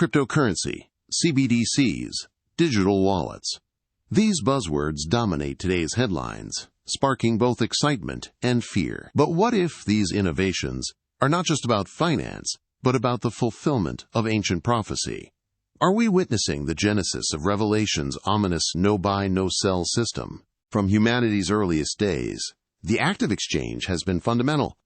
cryptocurrency, CBDCs, digital wallets. These buzzwords dominate today's headlines, sparking both excitement and fear. But what if these innovations are not just about finance, but about the fulfillment of ancient prophecy? Are we witnessing the genesis of Revelation's ominous no-buy, no-sell system? From humanity's earliest days, the act of exchange has been fundamental.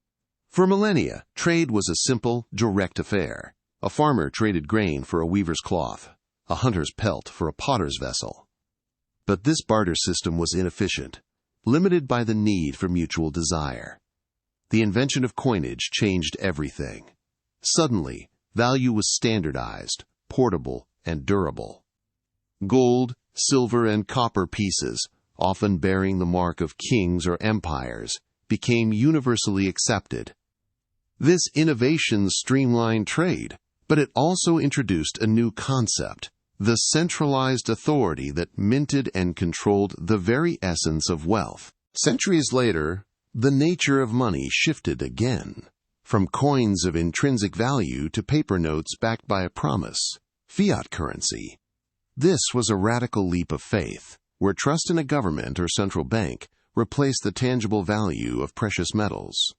For millennia, trade was a simple, direct affair. A farmer traded grain for a weaver's cloth, a hunter's pelt for a potter's vessel. But this barter system was inefficient, limited by the need for mutual desire. The invention of coinage changed everything. Suddenly, value was standardized, portable, and durable. Gold, silver, and copper pieces, often bearing the mark of kings or empires, became universally accepted. This innovation streamlined trade, but it also introduced a new concept, the centralized authority that minted and controlled the very essence of wealth. Centuries later, the nature of money shifted again, from coins of intrinsic value to paper notes backed by a promise, fiat currency. This was a radical leap of faith, where trust in a government or central bank replaced the tangible value of precious metals.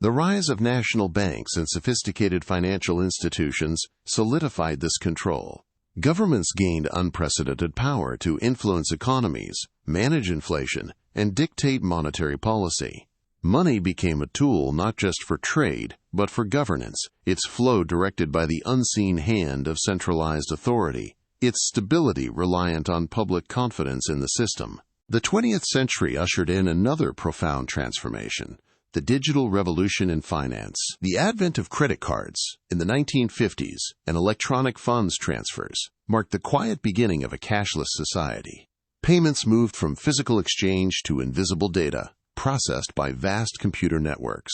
The rise of national banks and sophisticated financial institutions solidified this control. Governments gained unprecedented power to influence economies, manage inflation, and dictate monetary policy. Money became a tool not just for trade, but for governance, its flow directed by the unseen hand of centralized authority, its stability reliant on public confidence in the system. The 20th century ushered in another profound transformation, the digital revolution in finance. The advent of credit cards in the 1950s and electronic funds transfers marked the quiet beginning of a cashless society. Payments moved from physical exchange to invisible data, processed by vast computer networks.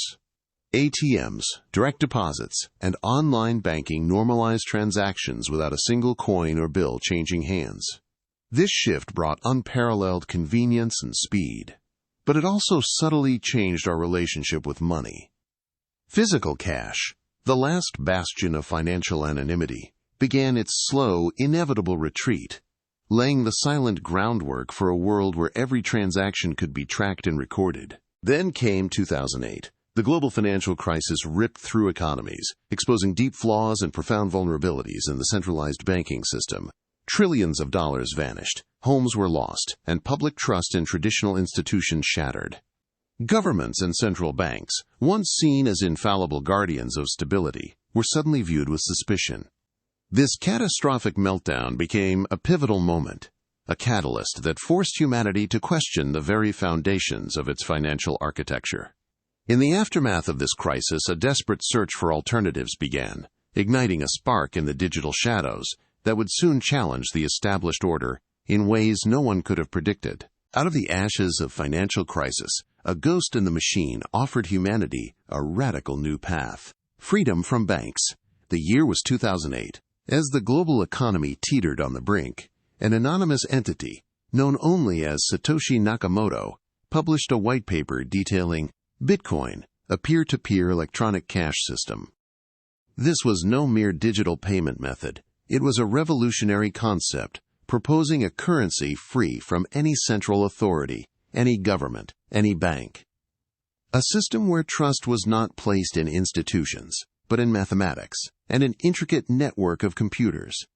ATMs, direct deposits, and online banking normalized transactions without a single coin or bill changing hands. This shift brought unparalleled convenience and speed, but it also subtly changed our relationship with money. Physical cash, the last bastion of financial anonymity, began its slow, inevitable retreat, laying the silent groundwork for a world where every transaction could be tracked and recorded. Then came 2008. The global financial crisis ripped through economies, exposing deep flaws and profound vulnerabilities in the centralized banking system. Trillions of dollars vanished, homes were lost, and public trust in traditional institutions shattered. Governments and central banks, once seen as infallible guardians of stability, were suddenly viewed with suspicion. This catastrophic meltdown became a pivotal moment, a catalyst that forced humanity to question the very foundations of its financial architecture. In the aftermath of this crisis, a desperate search for alternatives began, igniting a spark in the digital shadows that would soon challenge the established order in ways no one could have predicted. Out of the ashes of financial crisis, a ghost in the machine offered humanity a radical new path: freedom from banks. The year was 2008. As the global economy teetered on the brink, an anonymous entity, known only as Satoshi Nakamoto, published a white paper detailing Bitcoin, a peer-to-peer electronic cash system. This was no mere digital payment method. It was a revolutionary concept, proposing a currency free from any central authority, any government, any bank. A system where trust was not placed in institutions, but in mathematics and an intricate network of computers.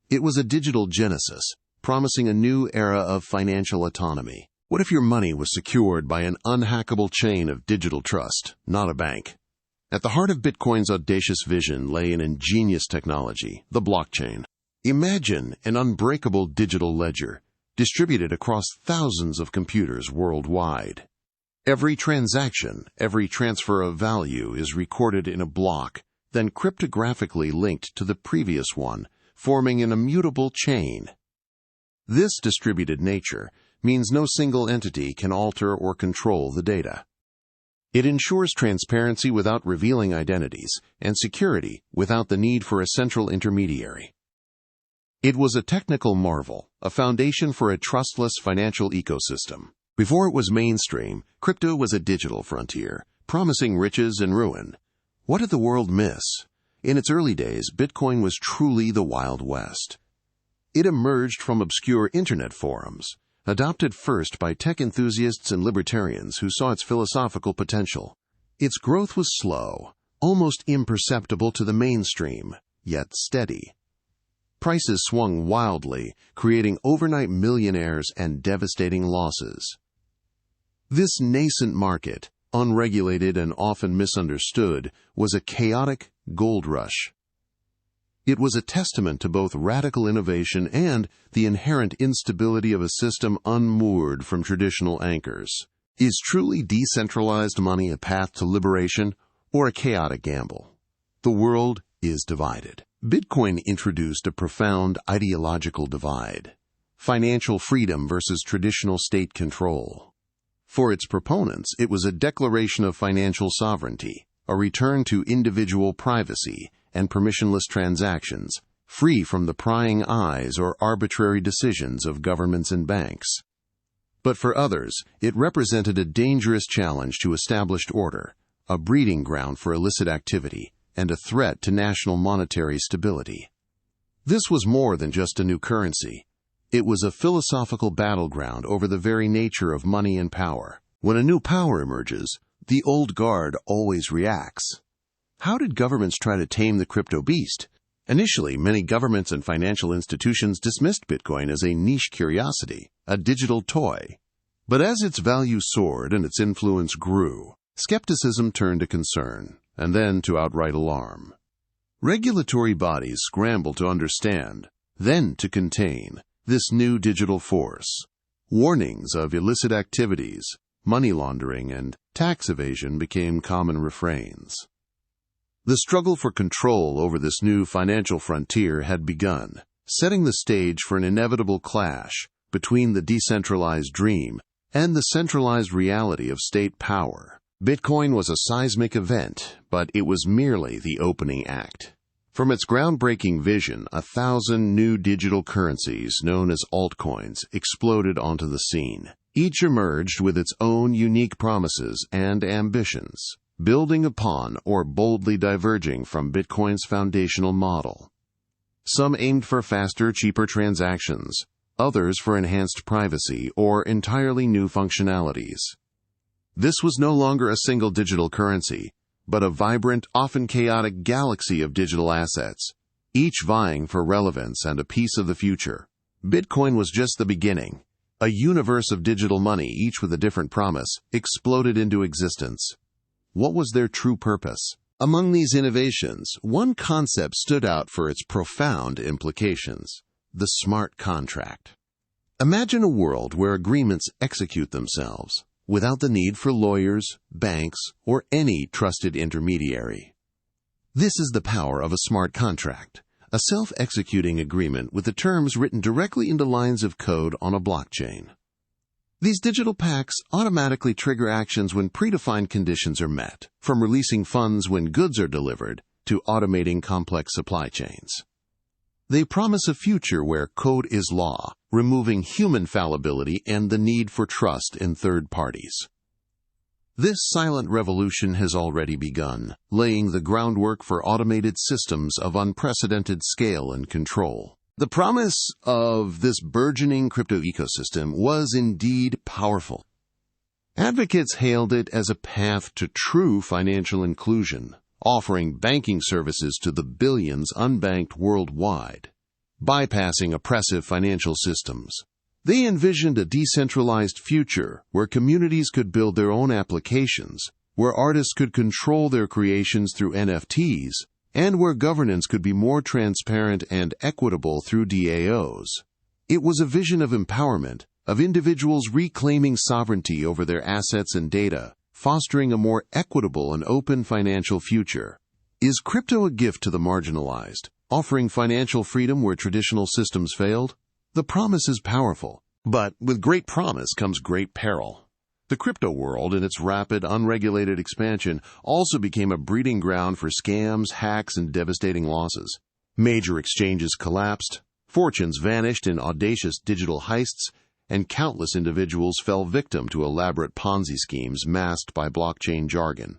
It was a digital genesis, promising a new era of financial autonomy. What if your money was secured by an unhackable chain of digital trust, not a bank? At the heart of Bitcoin's audacious vision lay an ingenious technology, the blockchain. Imagine an unbreakable digital ledger, distributed across thousands of computers worldwide. Every transaction, every transfer of value is recorded in a block, then cryptographically linked to the previous one, forming an immutable chain. This distributed nature means no single entity can alter or control the data. It ensures transparency without revealing identities, and security without the need for a central intermediary. It was a technical marvel, a foundation for a trustless financial ecosystem. Before it was mainstream, crypto was a digital frontier, promising riches and ruin. What did the world miss? In its early days, Bitcoin was truly the Wild West. It emerged from obscure internet forums, adopted first by tech enthusiasts and libertarians who saw its philosophical potential. Its growth was slow, almost imperceptible to the mainstream, yet steady. Prices swung wildly, creating overnight millionaires and devastating losses. This nascent market, unregulated and often misunderstood, was a chaotic gold rush. It was a testament to both radical innovation and the inherent instability of a system unmoored from traditional anchors. Is truly decentralized money a path to liberation or a chaotic gamble? The world is divided. Bitcoin introduced a profound ideological divide: financial freedom versus traditional state control. For its proponents, it was a declaration of financial sovereignty, a return to individual privacy and permissionless transactions, free from the prying eyes or arbitrary decisions of governments and banks. But for others, it represented a dangerous challenge to established order, a breeding ground for illicit activity, and a threat to national monetary stability. This was more than just a new currency. It was a philosophical battleground over the very nature of money and power. When a new power emerges, the old guard always reacts. How did governments try to tame the crypto beast? Initially, many governments and financial institutions dismissed Bitcoin as a niche curiosity, a digital toy. But as its value soared and its influence grew, skepticism turned to concern, and then to outright alarm. Regulatory bodies scrambled to understand, then to contain, this new digital force. Warnings of illicit activities, money laundering, and tax evasion became common refrains. The struggle for control over this new financial frontier had begun, setting the stage for an inevitable clash between the decentralized dream and the centralized reality of state power. Bitcoin was a seismic event, but it was merely the opening act. From its groundbreaking vision, 1,000 new digital currencies, known as altcoins, exploded onto the scene. Each emerged with its own unique promises and ambitions, building upon or boldly diverging from Bitcoin's foundational model. Some aimed for faster, cheaper transactions, others for enhanced privacy or entirely new functionalities. This was no longer a single digital currency, but a vibrant, often chaotic galaxy of digital assets, each vying for relevance and a piece of the future. Bitcoin was just the beginning. A universe of digital money, each with a different promise, exploded into existence. What was their true purpose? Among these innovations, one concept stood out for its profound implications: the smart contract. Imagine a world where agreements execute themselves, without the need for lawyers, banks, or any trusted intermediary. This is the power of a smart contract, a self-executing agreement with the terms written directly into lines of code on a blockchain. These digital pacts automatically trigger actions when predefined conditions are met, from releasing funds when goods are delivered to automating complex supply chains. They promise a future where code is law, removing human fallibility and the need for trust in third parties. This silent revolution has already begun, laying the groundwork for automated systems of unprecedented scale and control. The promise of this burgeoning crypto ecosystem was indeed powerful. Advocates hailed it as a path to true financial inclusion, offering banking services to the billions unbanked worldwide, bypassing oppressive financial systems. They envisioned a decentralized future where communities could build their own applications, where artists could control their creations through NFTs, and where governance could be more transparent and equitable through DAOs. It was a vision of empowerment, of individuals reclaiming sovereignty over their assets and data, fostering a more equitable and open financial future. Is crypto a gift to the marginalized, offering financial freedom where traditional systems failed? The promise is powerful, but with great promise comes great peril. The crypto world, in its rapid, unregulated expansion, also became a breeding ground for scams, hacks, and devastating losses. Major exchanges collapsed, fortunes vanished in audacious digital heists, and countless individuals fell victim to elaborate Ponzi schemes masked by blockchain jargon.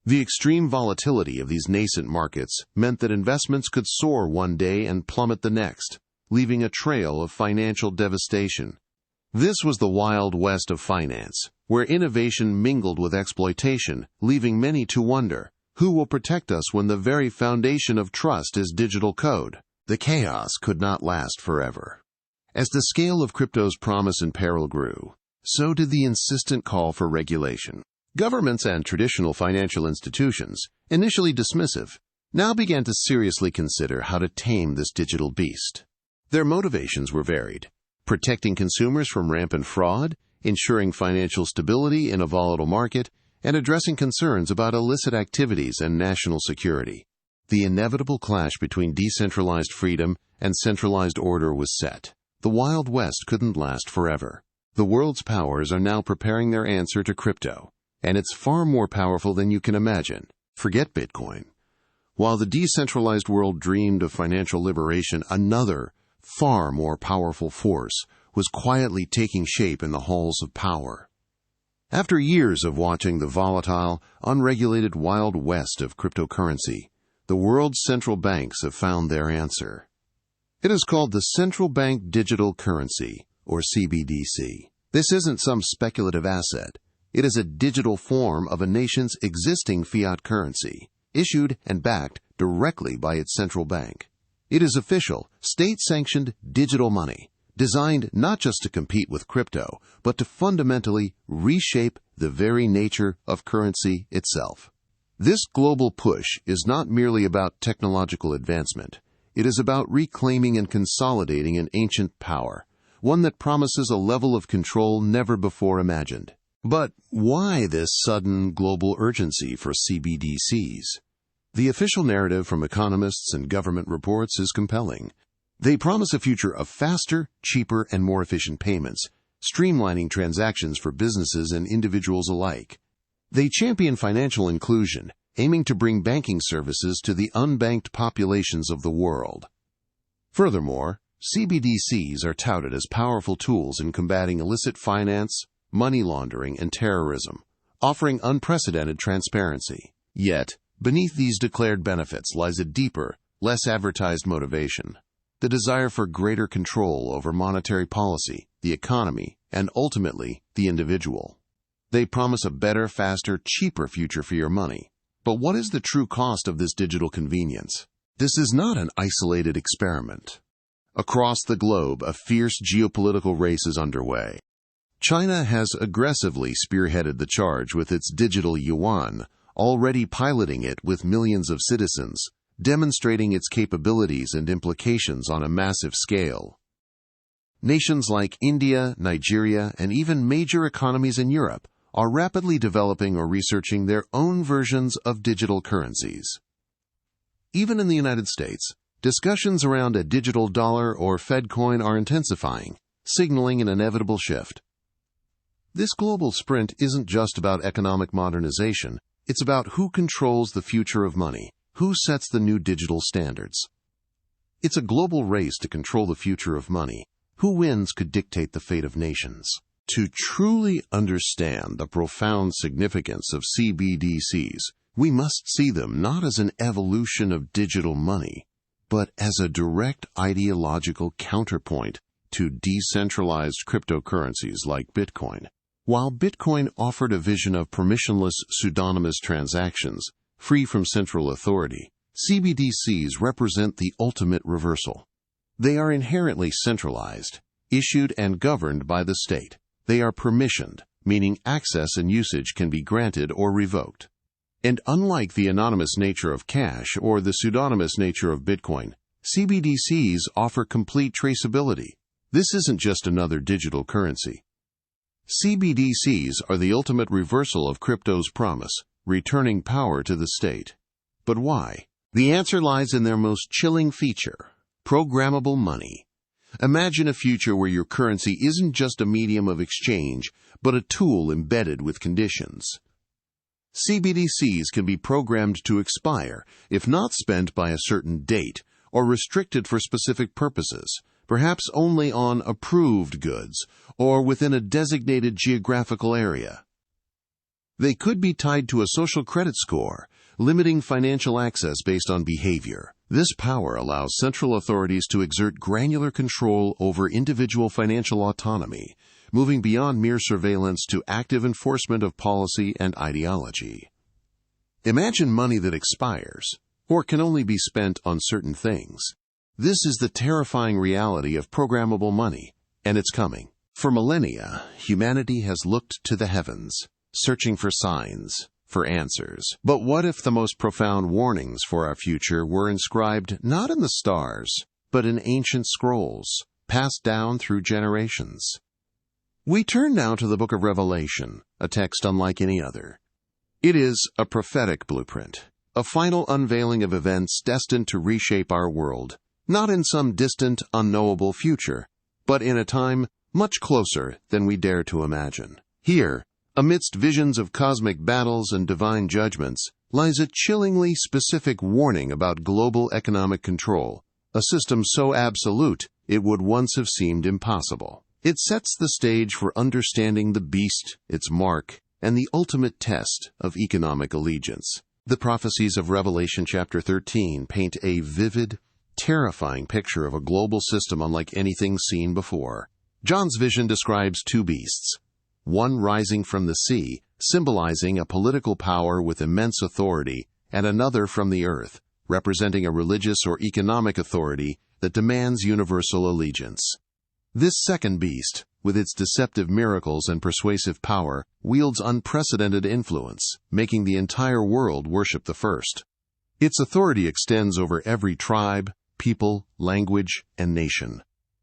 The extreme volatility of these nascent markets meant that investments could soar one day and plummet the next, leaving a trail of financial devastation. This was the Wild West of finance, where innovation mingled with exploitation, leaving many to wonder, who will protect us when the very foundation of trust is digital code? The chaos could not last forever. As the scale of crypto's promise and peril grew, so did the insistent call for regulation. Governments and traditional financial institutions, initially dismissive, now began to seriously consider how to tame this digital beast. Their motivations were varied: protecting consumers from rampant fraud, ensuring financial stability in a volatile market, and addressing concerns about illicit activities and national security. The inevitable clash between decentralized freedom and centralized order was set. The Wild West couldn't last forever. The world's powers are now preparing their answer to crypto, and it's far more powerful than you can imagine. Forget Bitcoin. While the decentralized world dreamed of financial liberation, another, far more powerful force was quietly taking shape in the halls of power. After years of watching the volatile, unregulated Wild West of cryptocurrency, the world's central banks have found their answer. It is called the Central Bank Digital Currency, or CBDC. This isn't some speculative asset. It is a digital form of a nation's existing fiat currency, issued and backed directly by its central bank. It is official, state-sanctioned digital money, designed not just to compete with crypto, but to fundamentally reshape the very nature of currency itself. This global push is not merely about technological advancement. It is about reclaiming and consolidating an ancient power, one that promises a level of control never before imagined. But why this sudden global urgency for CBDCs? The official narrative from economists and government reports is compelling. They promise a future of faster, cheaper, and more efficient payments, streamlining transactions for businesses and individuals alike. They champion financial inclusion, aiming to bring banking services to the unbanked populations of the world. Furthermore, CBDCs are touted as powerful tools in combating illicit finance, money laundering, and terrorism, offering unprecedented transparency. Yet, beneath these declared benefits lies a deeper, less advertised motivation: the desire for greater control over monetary policy, the economy, and ultimately, the individual. They promise a better, faster, cheaper future for your money. But what is the true cost of this digital convenience? This is not an isolated experiment. Across the globe, a fierce geopolitical race is underway. China has aggressively spearheaded the charge with its digital yuan, already piloting it with millions of citizens, demonstrating its capabilities and implications on a massive scale. Nations like India, Nigeria, and even major economies in Europe are rapidly developing or researching their own versions of digital currencies. Even in the United States, discussions around a digital dollar or Fed coin are intensifying, signaling an inevitable shift. This global sprint isn't just about economic modernization, it's about who controls the future of money, who sets the new digital standards. It's a global race to control the future of money. Who wins could dictate the fate of nations. To truly understand the profound significance of CBDCs, we must see them not as an evolution of digital money, but as a direct ideological counterpoint to decentralized cryptocurrencies like Bitcoin. While Bitcoin offered a vision of permissionless, pseudonymous transactions, free from central authority, CBDCs represent the ultimate reversal. They are inherently centralized, issued and governed by the state. They are permissioned, meaning access and usage can be granted or revoked. And unlike the anonymous nature of cash or the pseudonymous nature of Bitcoin, CBDCs offer complete traceability. This isn't just another digital currency. CBDCs are the ultimate reversal of crypto's promise, returning power to the state. But why? The answer lies in their most chilling feature: programmable money. Imagine a future where your currency isn't just a medium of exchange, but a tool embedded with conditions. CBDCs can be programmed to expire if not spent by a certain date or restricted for specific purposes, perhaps only on approved goods or within a designated geographical area. They could be tied to a social credit score, limiting financial access based on behavior. This power allows central authorities to exert granular control over individual financial autonomy, moving beyond mere surveillance to active enforcement of policy and ideology. Imagine money that expires, or can only be spent on certain things. This is the terrifying reality of programmable money, and it's coming. For millennia, humanity has looked to the heavens, searching for signs, for answers. But what if the most profound warnings for our future were inscribed not in the stars, but in ancient scrolls, passed down through generations? We turn now to the book of Revelation, a text unlike any other. It is a prophetic blueprint, a final unveiling of events destined to reshape our world, not in some distant, unknowable future, but in a time much closer than we dare to imagine. Here, amidst visions of cosmic battles and divine judgments, lies a chillingly specific warning about global economic control, a system so absolute it would once have seemed impossible. It sets the stage for understanding the beast, its mark, and the ultimate test of economic allegiance. The prophecies of Revelation chapter 13 paint a vivid, terrifying picture of a global system unlike anything seen before. John's vision describes two beasts, one rising from the sea, symbolizing a political power with immense authority, and another from the earth, representing a religious or economic authority that demands universal allegiance. This second beast, with its deceptive miracles and persuasive power, wields unprecedented influence, making the entire world worship the first. Its authority extends over every tribe, people, language, and nation.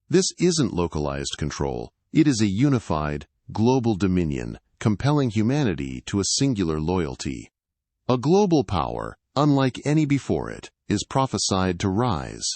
This isn't localized control. It is a unified, global dominion, compelling humanity to a singular loyalty. A global power, unlike any before it, is prophesied to rise.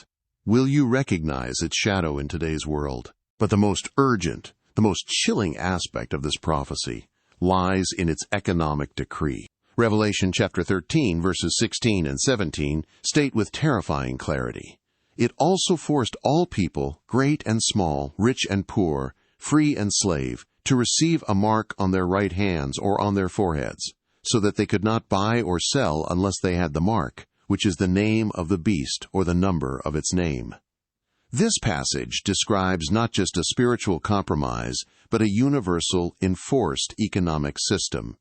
Will you recognize its shadow in today's world? But the most urgent, the most chilling aspect of this prophecy lies in its economic decree. Revelation chapter 13, verses 16 and 17 state with terrifying clarity, "It also forced all people, great and small, rich and poor, free and slave, to receive a mark on their right hands or on their foreheads, so that they could not buy or sell unless they had the mark, which is the name of the beast or the number of its name." This passage describes not just a spiritual compromise, but a universal, enforced economic system.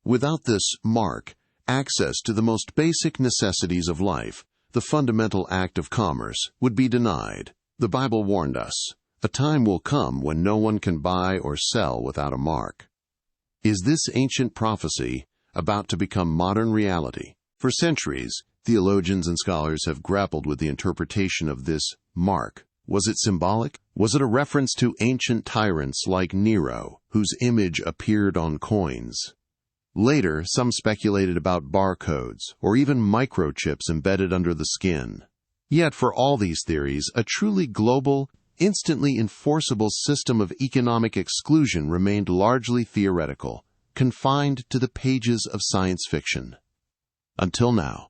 Without this mark, access to the most basic necessities of life, the fundamental act of commerce, would be denied. The Bible warned us, a time will come when no one can buy or sell without a mark. Is this ancient prophecy about to become modern reality? For centuries, theologians and scholars have grappled with the interpretation of this mark. Was it symbolic? Was it a reference to ancient tyrants like Nero, whose image appeared on coins? Later, some speculated about barcodes or even microchips embedded under the skin. Yet for all these theories, a truly global, instantly enforceable system of economic exclusion remained largely theoretical, confined to the pages of science fiction. Until now.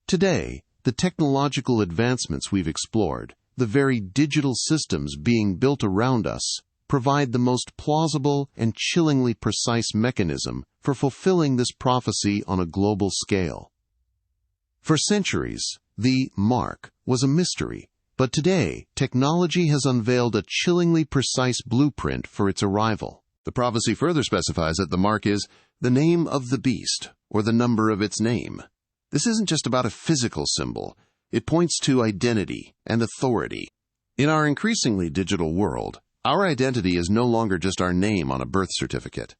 Today, the technological advancements we've explored, the very digital systems being built around us, provide the most plausible and chillingly precise mechanism for fulfilling this prophecy on a global scale. For centuries, the mark was a mystery, but today, technology has unveiled a chillingly precise blueprint for its arrival. The prophecy further specifies that the mark is the name of the beast, or the number of its name. This isn't just about a physical symbol. It points to identity and authority. In our increasingly digital world, our identity is no longer just our name on a birth certificate.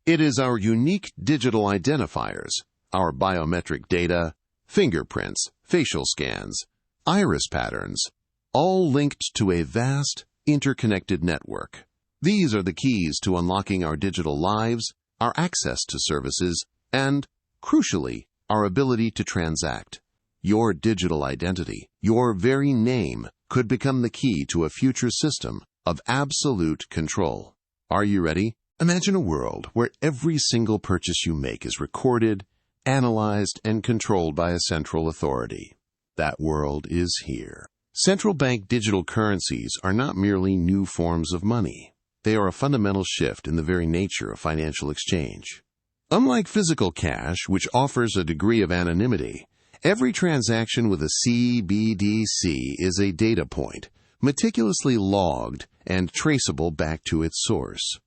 It is our unique digital identifiers, our biometric data, fingerprints, facial scans, iris patterns, all linked to a vast, interconnected network. These are the keys to unlocking our digital lives, our access to services, and, crucially, our ability to transact. Your digital identity, your very name, could become the key to a future system of absolute control. Are you ready? Imagine a world where every single purchase you make is recorded, analyzed, and controlled by a central authority. That world is here. Central bank digital currencies are not merely new forms of money. They are a fundamental shift in the very nature of financial exchange. Unlike physical cash, which offers a degree of anonymity, every transaction with a CBDC is a data point, meticulously logged and traceable back to its source.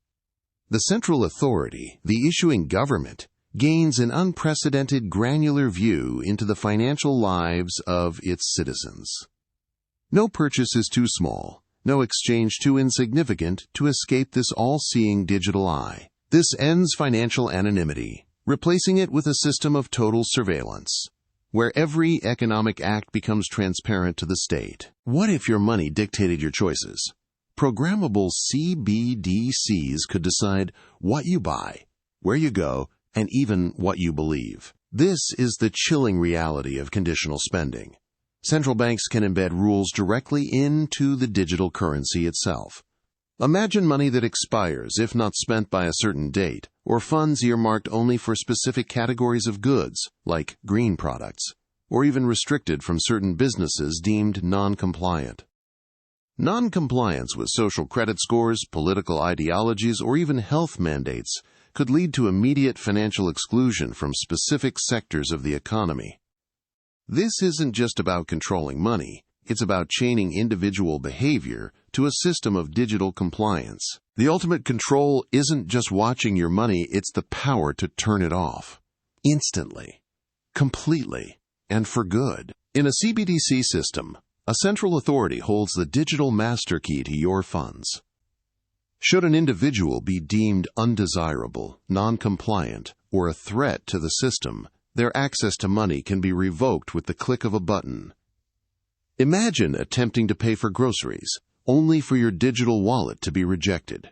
The central authority, the issuing government, gains an unprecedented granular view into the financial lives of its citizens. No purchase is too small, no exchange too insignificant to escape this all-seeing digital eye. This ends financial anonymity, replacing it with a system of total surveillance, where every economic act becomes transparent to the state. What if your money dictated your choices? Programmable CBDCs could decide what you buy, where you go, and even what you believe. This is the chilling reality of conditional spending. Central banks can embed rules directly into the digital currency itself. Imagine money that expires if not spent by a certain date, or funds earmarked only for specific categories of goods, like green products, or even restricted from certain businesses deemed non-compliant. Non-compliance with social credit scores, political ideologies, or even health mandates could lead to immediate financial exclusion from specific sectors of the economy. This isn't just about controlling money, it's about chaining individual behavior to a system of digital compliance. The ultimate control isn't just watching your money, it's the power to turn it off. Instantly, completely, and for good. In a CBDC system, a central authority holds the digital master key to your funds. Should an individual be deemed undesirable, non-compliant, or a threat to the system, their access to money can be revoked with the click of a button. Imagine attempting to pay for groceries, only for your digital wallet to be rejected.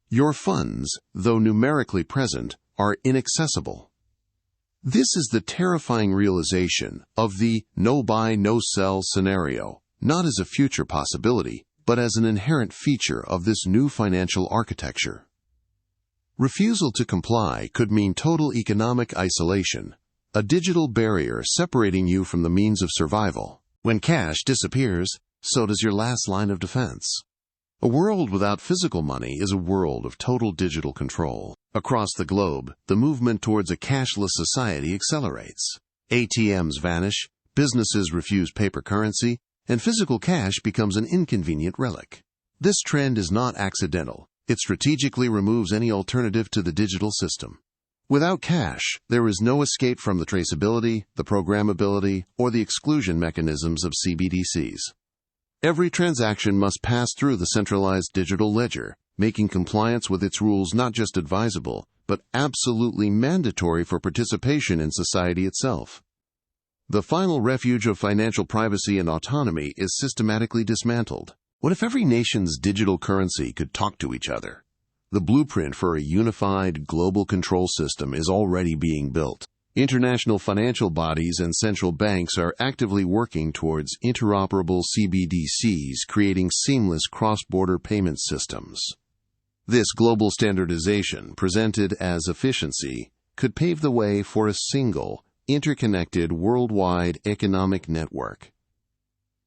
Your funds, though numerically present, are inaccessible. This is the terrifying realization of the no-buy, no-sell scenario, not as a future possibility, but as an inherent feature of this new financial architecture. Refusal to comply could mean total economic isolation, a digital barrier separating you from the means of survival. When cash disappears, so does your last line of defense. A world without physical money is a world of total digital control. Across the globe, the movement towards a cashless society accelerates. ATMs vanish, businesses refuse paper currency, and physical cash becomes an inconvenient relic. This trend is not accidental. It strategically removes any alternative to the digital system. Without cash, there is no escape from the traceability, the programmability, or the exclusion mechanisms of CBDCs. Every transaction must pass through the centralized digital ledger, making compliance with its rules not just advisable, but absolutely mandatory for participation in society itself. The final refuge of financial privacy and autonomy is systematically dismantled. What if every nation's digital currency could talk to each other? The blueprint for a unified global control system is already being built. International financial bodies and central banks are actively working towards interoperable CBDCs, creating seamless cross-border payment systems. This global standardization, presented as efficiency, could pave the way for a single, interconnected worldwide economic network.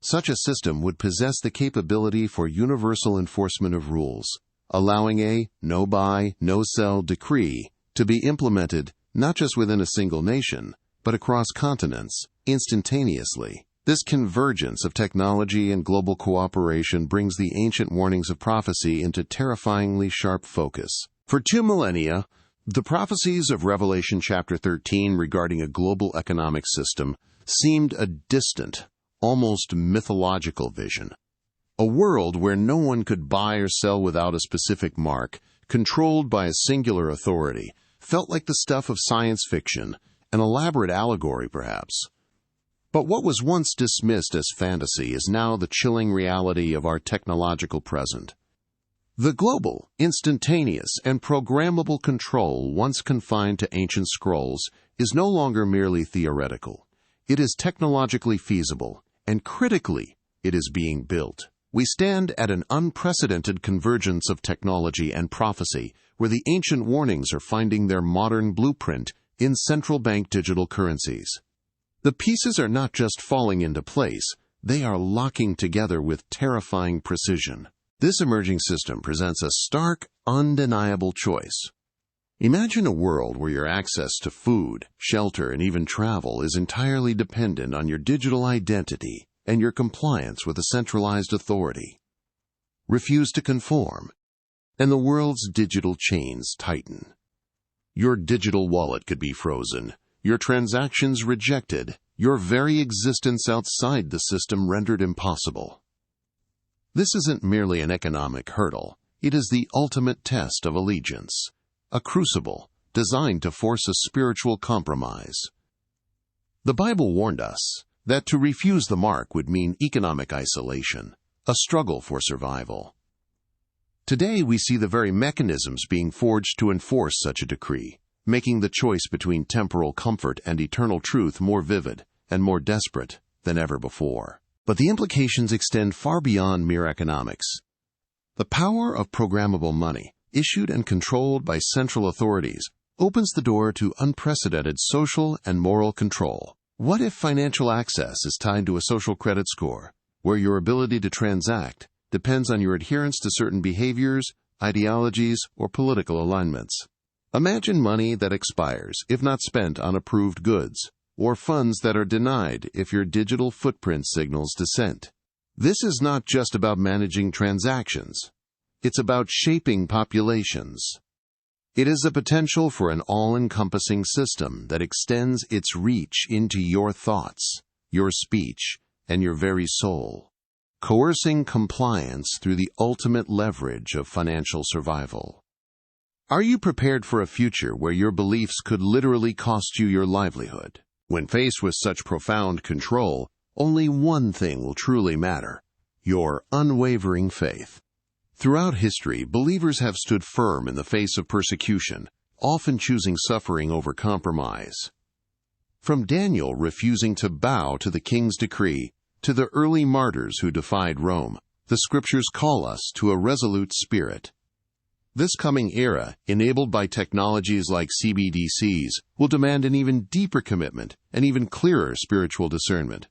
Such a system would possess the capability for universal enforcement of rules, allowing a no-buy, no-sell decree to be implemented not just within a single nation, but across continents, instantaneously. This convergence of technology and global cooperation brings the ancient warnings of prophecy into terrifyingly sharp focus. For 2 millennia, the prophecies of Revelation chapter 13 regarding a global economic system seemed a distant, almost mythological vision. A world where no one could buy or sell without a specific mark, controlled by a singular authority, felt like the stuff of science fiction, an elaborate allegory perhaps. But what was once dismissed as fantasy is now the chilling reality of our technological present. The global, instantaneous, and programmable control once confined to ancient scrolls is no longer merely theoretical. It is technologically feasible, and critically, it is being built. We stand at an unprecedented convergence of technology and prophecy, where the ancient warnings are finding their modern blueprint in central bank digital currencies. The pieces are not just falling into place, they are locking together with terrifying precision. This emerging system presents a stark, undeniable choice. Imagine a world where your access to food, shelter, and even travel is entirely dependent on your digital identity and your compliance with a centralized authority. Refuse to conform, and the world's digital chains tighten. Your digital wallet could be frozen, your transactions rejected, your very existence outside the system rendered impossible. This isn't merely an economic hurdle, it is the ultimate test of allegiance. A crucible designed to force a spiritual compromise. The Bible warned us that to refuse the mark would mean economic isolation, a struggle for survival. Today we see the very mechanisms being forged to enforce such a decree, making the choice between temporal comfort and eternal truth more vivid and more desperate than ever before. But the implications extend far beyond mere economics. The power of programmable money, issued and controlled by central authorities, opens the door to unprecedented social and moral control. What if financial access is tied to a social credit score, where your ability to transact depends on your adherence to certain behaviors, ideologies, or political alignments? Imagine money that expires if not spent on approved goods, or funds that are denied if your digital footprint signals dissent. This is not just about managing transactions. It's about shaping populations. It is the potential for an all-encompassing system that extends its reach into your thoughts, your speech, and your very soul, coercing compliance through the ultimate leverage of financial survival. Are you prepared for a future where your beliefs could literally cost you your livelihood? When faced with such profound control, only one thing will truly matter: your unwavering faith. Throughout history, believers have stood firm in the face of persecution, often choosing suffering over compromise. From Daniel refusing to bow to the king's decree, to the early martyrs who defied Rome, the Scriptures call us to a resolute spirit. This coming era, enabled by technologies like CBDCs, will demand an even deeper commitment and even clearer spiritual discernment.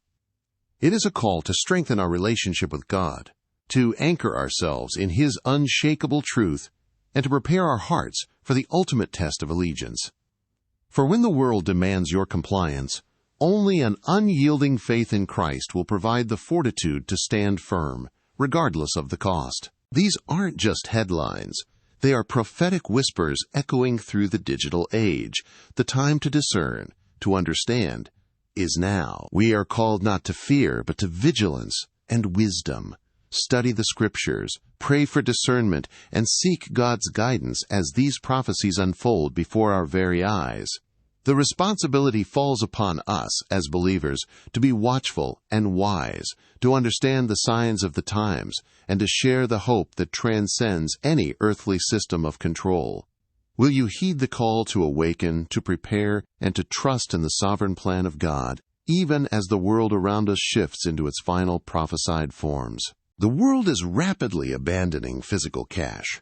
It is a call to strengthen our relationship with God, to anchor ourselves in His unshakable truth, and to prepare our hearts for the ultimate test of allegiance. For when the world demands your compliance, only an unyielding faith in Christ will provide the fortitude to stand firm, regardless of the cost. These aren't just headlines. They are prophetic whispers echoing through the digital age. The time to discern, to understand, is now. We are called not to fear, but to vigilance and wisdom. Study the Scriptures, pray for discernment, and seek God's guidance as these prophecies unfold before our very eyes. The responsibility falls upon us as believers to be watchful and wise, to understand the signs of the times, and to share the hope that transcends any earthly system of control. Will you heed the call to awaken, to prepare, and to trust in the sovereign plan of God, even as the world around us shifts into its final prophesied forms? The world is rapidly abandoning physical cash.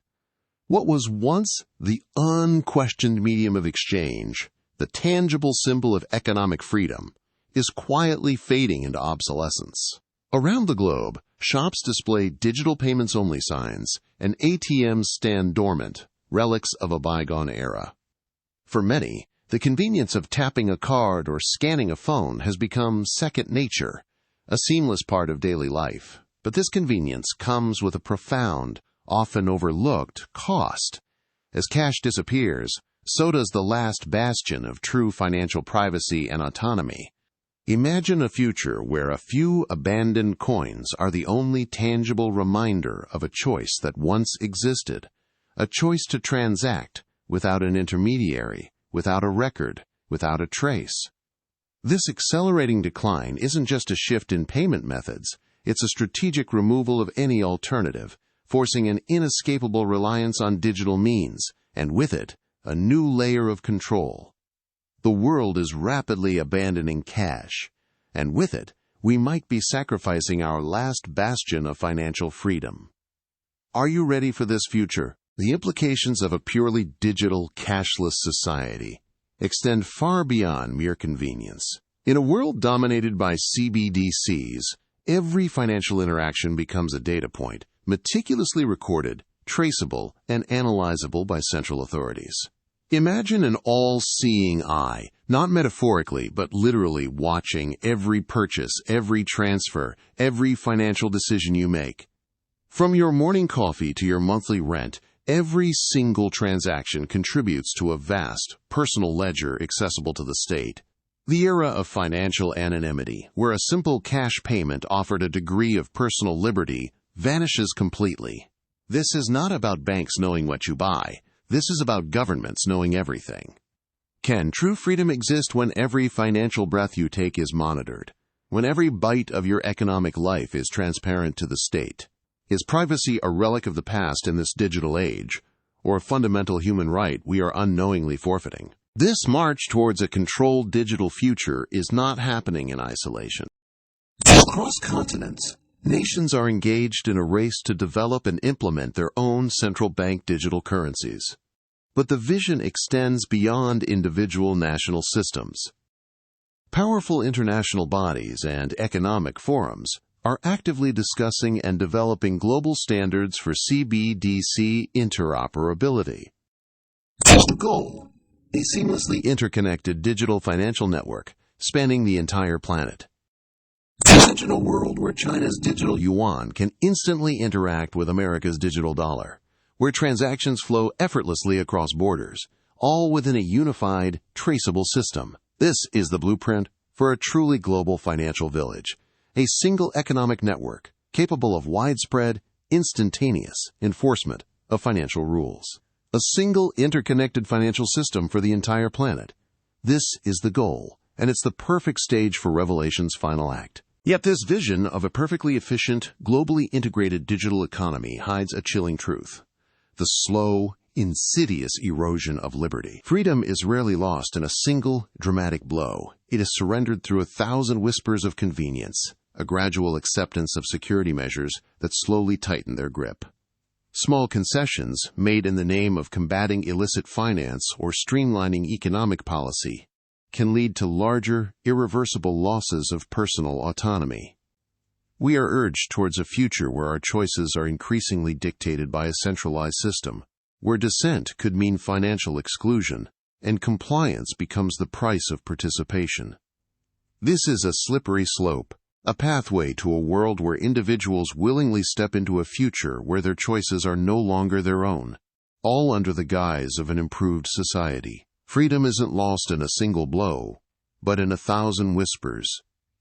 What was once the unquestioned medium of exchange, the tangible symbol of economic freedom, is quietly fading into obsolescence. Around the globe, shops display digital payments-only signs, and ATMs stand dormant, relics of a bygone era. For many, the convenience of tapping a card or scanning a phone has become second nature, a seamless part of daily life. But this convenience comes with a profound, often overlooked cost. As cash disappears, so does the last bastion of true financial privacy and autonomy. Imagine a future where a few abandoned coins are the only tangible reminder of a choice that once existed, a choice to transact without an intermediary, without a record, without a trace. This accelerating decline isn't just a shift in payment methods, it's a strategic removal of any alternative, forcing an inescapable reliance on digital means, and with it, a new layer of control. The world is rapidly abandoning cash, and with it, we might be sacrificing our last bastion of financial freedom. Are you ready for this future? The implications of a purely digital, cashless society extend far beyond mere convenience. In a world dominated by CBDCs, every financial interaction becomes a data point, meticulously recorded, traceable, and analyzable by central authorities. Imagine an all-seeing eye, not metaphorically, but literally watching every purchase, every transfer, every financial decision you make. From your morning coffee to your monthly rent, every single transaction contributes to a vast, personal ledger accessible to the state. The era of financial anonymity, where a simple cash payment offered a degree of personal liberty, vanishes completely. This is not about banks knowing what you buy. This is about governments knowing everything. Can true freedom exist when every financial breath you take is monitored? When every bite of your economic life is transparent to the state? Is privacy a relic of the past in this digital age, or a fundamental human right we are unknowingly forfeiting? This march towards a controlled digital future is not happening in isolation. Across continents, nations are engaged in a race to develop and implement their own central bank digital currencies. But the vision extends beyond individual national systems. Powerful international bodies and economic forums are actively discussing and developing global standards for CBDC interoperability. The goal: a seamlessly interconnected digital financial network spanning the entire planet. Imagine a world where China's digital yuan can instantly interact with America's digital dollar, where transactions flow effortlessly across borders, all within a unified, traceable system. This is the blueprint for a truly global financial village, a single economic network capable of widespread, instantaneous enforcement of financial rules. A single interconnected financial system for the entire planet. This is the goal, and it's the perfect stage for Revelation's final act. Yet this vision of a perfectly efficient, globally integrated digital economy hides a chilling truth: the slow, insidious erosion of liberty. Freedom is rarely lost in a single, dramatic blow. It is surrendered through 1,000 whispers of convenience, a gradual acceptance of security measures that slowly tighten their grip. Small concessions made in the name of combating illicit finance or streamlining economic policy can lead to larger, irreversible losses of personal autonomy. We are urged towards a future where our choices are increasingly dictated by a centralized system, where dissent could mean financial exclusion, and compliance becomes the price of participation. This is a slippery slope, a pathway to a world where individuals willingly step into a future where their choices are no longer their own, all under the guise of an improved society. Freedom isn't lost in a single blow, but in 1,000 whispers.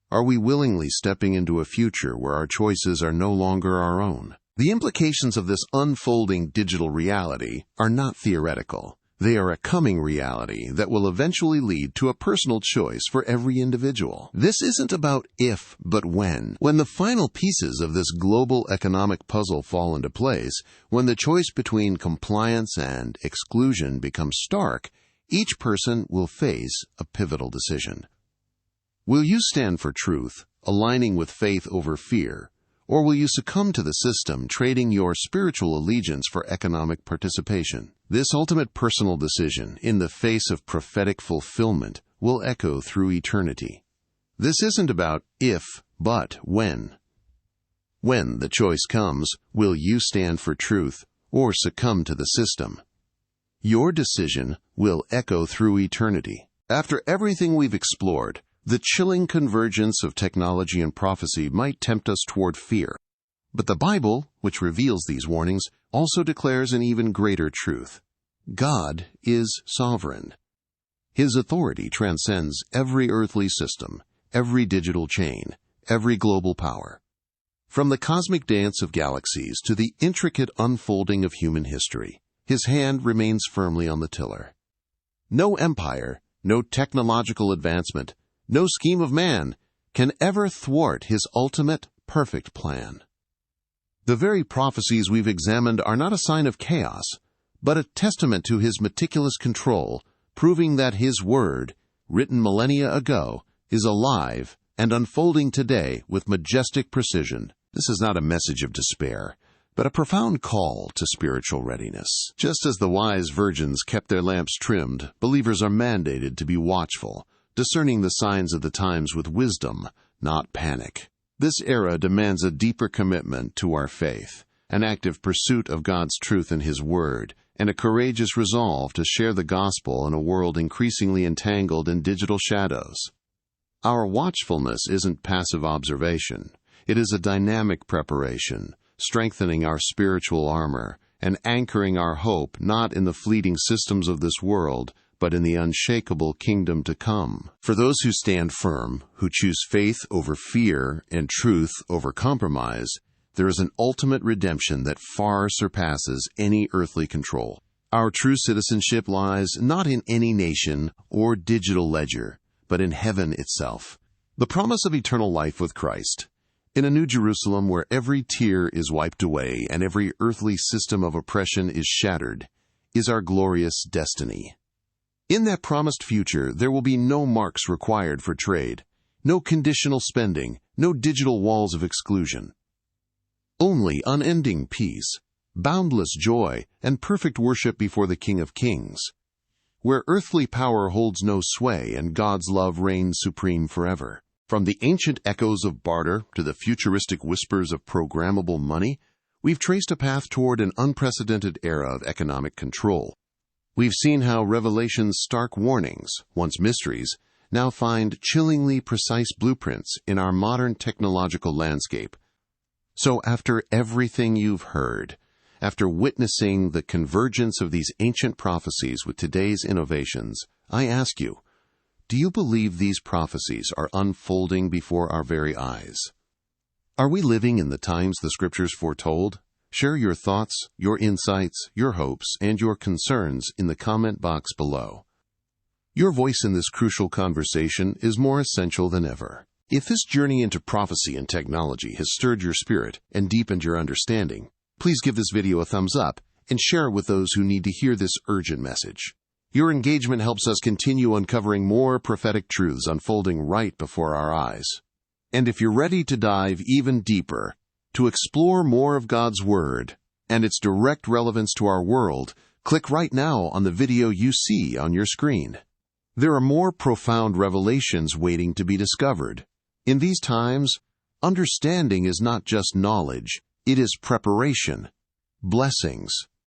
Are we willingly stepping into a future where our choices are no longer our own? The implications of this unfolding digital reality are not theoretical. They are a coming reality that will eventually lead to a personal choice for every individual. This isn't about if, but when. When the final pieces of this global economic puzzle fall into place, when the choice between compliance and exclusion becomes stark, each person will face a pivotal decision. Will you stand for truth, aligning with faith over fear, or will you succumb to the system, trading your spiritual allegiance for economic participation? This ultimate personal decision, in the face of prophetic fulfillment, will echo through eternity. This isn't about if, but when. When the choice comes, will you stand for truth or succumb to the system? Your decision will echo through eternity. After everything we've explored, the chilling convergence of technology and prophecy might tempt us toward fear. But the Bible, which reveals these warnings, also declares an even greater truth. God is sovereign. His authority transcends every earthly system, every digital chain, every global power. From the cosmic dance of galaxies to the intricate unfolding of human history, His hand remains firmly on the tiller. No empire, no technological advancement, no scheme of man can ever thwart His ultimate, perfect plan. The very prophecies we've examined are not a sign of chaos, but a testament to His meticulous control, proving that His word, written millennia ago, is alive and unfolding today with majestic precision. This is not a message of despair, but a profound call to spiritual readiness. Just as the wise virgins kept their lamps trimmed, believers are mandated to be watchful, discerning the signs of the times with wisdom, not panic. This era demands a deeper commitment to our faith, an active pursuit of God's truth and His Word, and a courageous resolve to share the gospel in a world increasingly entangled in digital shadows. Our watchfulness isn't passive observation. It is a dynamic preparation, strengthening our spiritual armor and anchoring our hope not in the fleeting systems of this world, but in the unshakable kingdom to come. For those who stand firm, who choose faith over fear and truth over compromise, there is an ultimate redemption that far surpasses any earthly control. Our true citizenship lies not in any nation or digital ledger, but in heaven itself. The promise of eternal life with Christ, in a new Jerusalem where every tear is wiped away and every earthly system of oppression is shattered, is our glorious destiny. In that promised future, there will be no marks required for trade, no conditional spending, no digital walls of exclusion. Only unending peace, boundless joy, and perfect worship before the King of Kings, where earthly power holds no sway and God's love reigns supreme forever. From the ancient echoes of barter to the futuristic whispers of programmable money, we've traced a path toward an unprecedented era of economic control. We've seen how Revelation's stark warnings, once mysteries, now find chillingly precise blueprints in our modern technological landscape. So after everything you've heard, after witnessing the convergence of these ancient prophecies with today's innovations, I ask you, do you believe these prophecies are unfolding before our very eyes? Are we living in the times the Scriptures foretold? Share your thoughts, your insights, your hopes, and your concerns in the comment box below. Your voice in this crucial conversation is more essential than ever. If this journey into prophecy and technology has stirred your spirit and deepened your understanding, please give this video a thumbs up and share it with those who need to hear this urgent message. Your engagement helps us continue uncovering more prophetic truths unfolding right before our eyes. And if you're ready to dive even deeper, to explore more of God's Word and its direct relevance to our world, click right now on the video you see on your screen. There are more profound revelations waiting to be discovered. In these times, understanding is not just knowledge, it is preparation. Blessings,